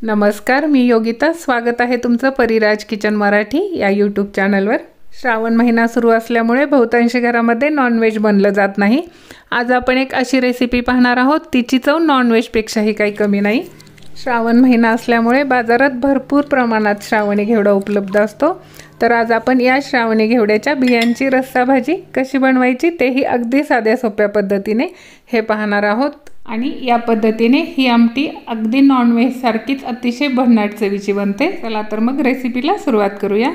नमस्कार, मी योगिता। स्वागत आहे तुमचं परिराज किचन मराठी या यूट्यूब चॅनलवर। श्रावण महिना सुरू असल्यामुळे बहुतांश घरामध्ये नॉनव्हेज बनलं जात नाही। आज आपण एक अशी रेसिपी पाहणार आहोत, तिची चव नॉनव्हेजपेक्षाही काही कमी नाही। श्रावण महिना असल्यामुळे बाजारात भरपूर प्रमाणात श्रावणी घेवडा उपलब्ध असतो। तर आज आपण या श्रावणी घेवड्याच्या बियांची रस्सा भाजी कशी बनवायची तेही अगदी साध्या सोप्या पद्धतीने हे पाहणार आहोत। आणि या पद्धतीने ही आमटी अगदी नॉनव्हेज सारखीच अतिशय भन्नाट चवीची बनते। चला तर मग रेसिपीला सुरुवात करूया।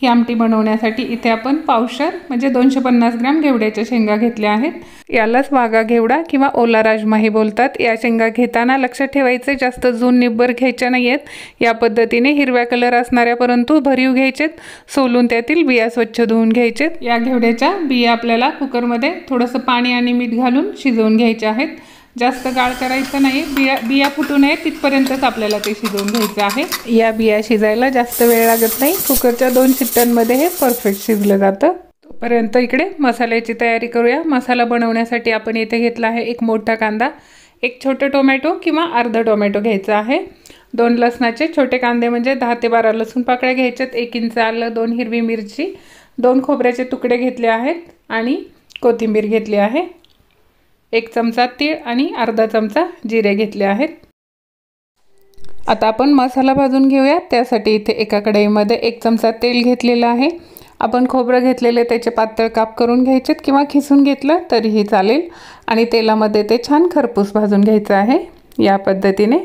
ही आमटी बनवण्यासाठी इथे आपण पावशर म्हणजे 250 ग्रॅम घेवड्याच्या शेंगा घेतल्या आहेत। यालाच वाघा घेवडा किंवा ओला राजमाही बोलतात। या शेंगा घेताना लक्षात ठेवायचे, जास्त जून निब्बर घ्यायच्या नाहीत। या पद्धतीने हिरव्या कलर असणाऱ्या परंतु भरीव घ्यायचेत, सोलून त्यातील बिया स्वच्छ धुवून घ्यायचेत। या घेवड्याच्या बिया आपल्याला कुकरमध्ये थोडंसं पाणी आणि मीठ घालून शिजवून घ्यायचे आहेत। जास्त गाळ करायचं नाही, बिया फुटू नये तिथपर्यंतच आपल्याला ते शिजवून घ्यायचं आहे। या बिया शिजायला जास्त वेळ लागत नाही, कुकरच्या 2 शिट्ट्यांमध्ये हे परफेक्ट शिजलं जातं। तोपर्यंत इकडे मसाल्याची तयारी करूया। मसाला बनवण्यासाठी आपण इथे घेतला आहे एक मोठा कांदा, एक छोटे टोमॅटो किंवा अर्धा टोमॅटो घ्यायचा आहे, 2 लसणाचे छोटे कांदे म्हणजे 10 ते 12 लसूण पाकळ्या घ्यायच्यात, 1 इंच आलं, 2 हिरवी मिरची, 2 खोबऱ्याचे तुकडे घेतले आहेत आणि कोथिंबीर घेतली आहे, 1 चमचा तीळ आणि अर्धा चमचा जिरे घेतले आहेत। आता आपण मसाला भाजून घेऊया। त्यासाठी इथे एका कढईमध्ये 1 चमचा तेल घेतलेलं आहे। आपण खोबरं घेतलेले त्याचे पातळ काप करून घ्यायचेत किंवा खिसून घेतलं तरीही चालेल आणि तेलामध्ये ते छान खरपूस भाजून घ्यायचं आहे। या पद्धतीने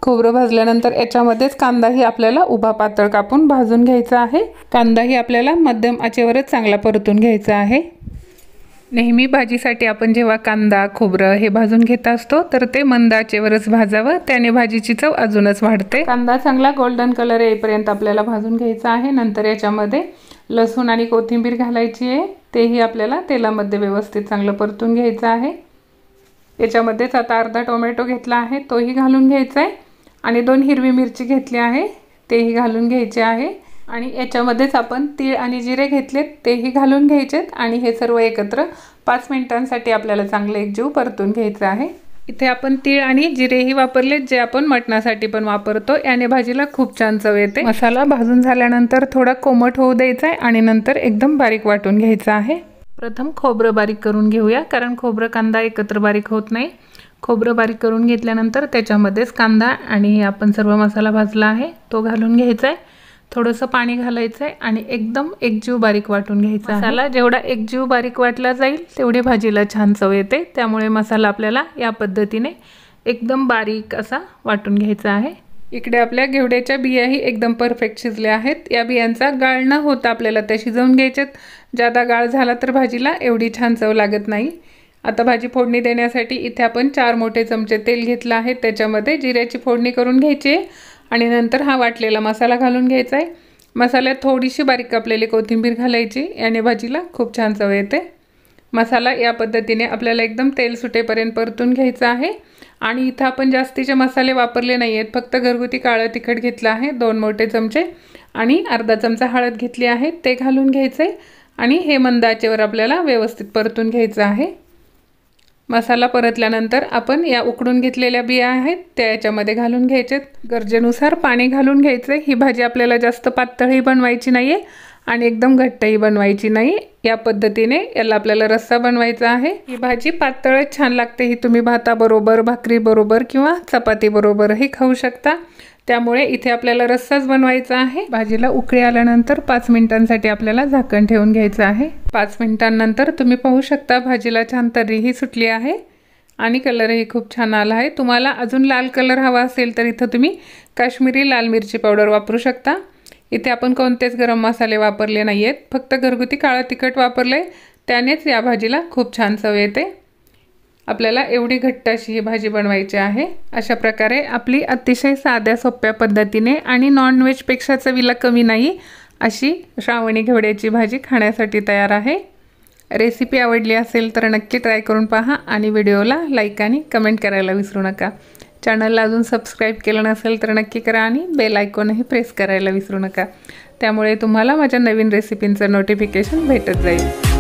खोबरं भाजल्यानंतर याच्यामध्येच कांदाही आपल्याला उभा पातळ कापून भाजून घ्यायचा आहे। कांदाही आपल्याला मध्यम आचेवरच चांगला परतून घ्यायचा आहे। नेहमी भाजीसाठी आपण जेव्हा कांदा खोबरं हे भाजून घेत असतो तर ते मंद आचेवरच भाजावं, त्याने भाजीची चव अजूनच वाढते। कांदा चांगला गोल्डन कलर येईपर्यंत आपल्याला भाजून घ्यायचा आहे। नंतर याच्यामध्ये लसूण आणि कोथिंबीर घालायची आहे, तेही आपल्याला तेलामध्ये व्यवस्थित चांगलं परतून घ्यायचं आहे। याच्यामध्येच आता अर्धा टोमॅटो घेतला आहे, तोही घालून घ्यायचा आहे आणि 2 हिरवी मिरची घेतली आहे, तेही घालून घ्यायचे आहे आणि याच्यामध्येच आपण तीळ आणि जिरे घेतलेत, तेही घालून घ्यायचेत आणि हे सर्व एकत्र 5 मिनिटांसाठी आपल्याला चांगले एकजीव परतून घ्यायचं आहे। इथे आपण तीळ आणि जिरेही वापरलेत, जे आपण मटणासाठी पण वापरतो। याने भाजीला खूप छान चव येते। मसाला भाजून झाल्यानंतर थोडा कोमट होऊ द्यायचा आहे आणि नंतर एकदम बारीक वाटून घ्यायचा आहे। प्रथम खोबरं बारीक करून घेऊया, कारण खोबरं कांदा एकत्र बारीक होत नाही। खोबरं बारीक करून घेतल्यानंतर त्याच्यामध्येच कांदा आणि आपण सर्व मसाला भाजला आहे तो घालून घ्यायचा आहे। थोडंसं पाणी घालायचं आहे आणि एकदम एकजीव बारीक वाटून घ्यायचा आहे। मसाला जेवढा एकजीव बारीक वाटला जाईल तेवढे भाजीला छान चव येते, त्यामुळे मसाला आपल्याला या पद्धतीने एकदम बारीक असा वाटून घ्यायचा आहे। इकडे आपल्या घेवड्याच्या बियाही एकदम परफेक्ट शिजल्या आहेत। या बियांचा गाळ न होता आपल्याला त्या शिजवून घ्यायच्यात। जादा गाळ झाला तर भाजीला एवढी छान चव लागत नाही। आता भाजी फोडणी देण्यासाठी इथे आपण 4 मोठे चमचे तेल घेतलं आहे, त्याच्यामध्ये जिऱ्याची फोडणी करून घ्यायची आहे आणि नंतर हा वाटलेला मसाला घालून घ्यायचा आहे। मसाल्यात थोडीशी बारीक कापलेली कोथिंबीर घालायची, याने भाजीला खूप छान चव येते। मसाला या पद्धतीने आपल्याला एकदम तेल सुटेपर्यंत परतून घ्यायचा आहे आणि इथं आपण जास्तीचे मसाले वापरले नाही आहेत, फक्त घरगुती काळं तिखट घेतलं आहे 2 मोठे चमचे आणि अर्धा चमचा हळद घेतली आहे, ते घालून घ्यायचे आणि हे मंद आचेवर आपल्याला व्यवस्थित परतून घ्यायचं आहे। मसाला परतल्यानंतर आपण या उकडून घेतलेल्या बिया आहेत त्या याच्यामध्ये घालून घ्यायचेत, गरजेनुसार पाणी घालून घ्यायचे। ही भाजी आपल्याला जास्त पातळही बनवायची नाहीये आणि एकदम घट्टही बनवायची नाही। या पद्धतीने याला आपल्याला रस्सा बनवायचा आहे। ही भाजी पातळच छान लागते, ही तुम्ही भाताबरोबर, भाकरीबरोबर किंवा चपातीबरोबरही खाऊ शकता, त्यामुळे इथे आपल्याला रस्साच बनवायचा आहे। भाजीला उकळी आल्यानंतर 5 मिनिटांसाठी आपल्याला झाकण ठेवून घ्यायचं आहे। 5 मिनिटांनंतर तुम्ही पाहू शकता भाजीला छान तर्रीही सुटली आहे आणि कलरही खूप छान आला आहे। तुम्हाला अजून लाल कलर हवा असेल तर इथं तुम्ही काश्मीरी लाल मिरची पावडर वापरू शकता। इथे आपण कोणतेच गरम मसाले वापरले नाही आहेत, फक्त घरगुती काळं तिखट वापरले, त्यानेच या भाजीला खूप छान चव येते। आपल्याला एवढी घट्ट अशी ही भाजी बनवायची आहे। अशा प्रकारे आपली अतिशय साध्या सोप्या पद्धतीने आणि नॉनव्हेजपेक्षा चवीला कमी नाही अशी श्रावणी घेवड्याची भाजी खाण्यासाठी तयार आहे। रेसिपी आवडली असेल तर नक्की ट्राय करून पहा आणि व्हिडिओला लाईक आणि कमेंट करायला विसरू नका। चॅनलला अजून सबस्क्राईब केलं नसेल तर नक्की करा आणि बेल आयकॉनही प्रेस करायला विसरू नका, त्यामुळे तुम्हाला माझ्या नवीन रेसिपींचं नोटिफिकेशन भेटत जाईल।